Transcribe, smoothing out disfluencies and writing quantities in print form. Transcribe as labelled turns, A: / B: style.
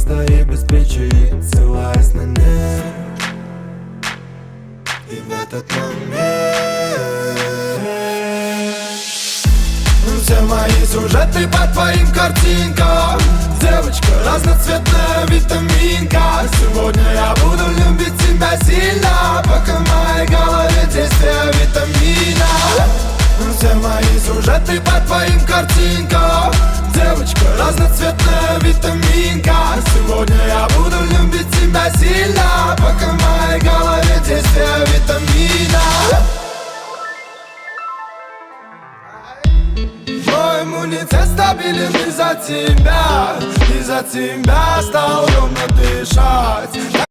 A: просто и без причин, ссылаясь на них. И в этот момент все мои сюжеты по твоим картинкам. Девочка разноцветная витаминка. Сегодня я буду любить тебя сильно, пока в моей голове действие витамина. Все мои сюжеты по твоим картинкам. Девочка разноцветная витаминка. Сегодня я буду любить тебя сильно, пока в моей голове действие витамина. Мой иммунитет стабилен из-за тебя. Из-за тебя стал ровно дышать.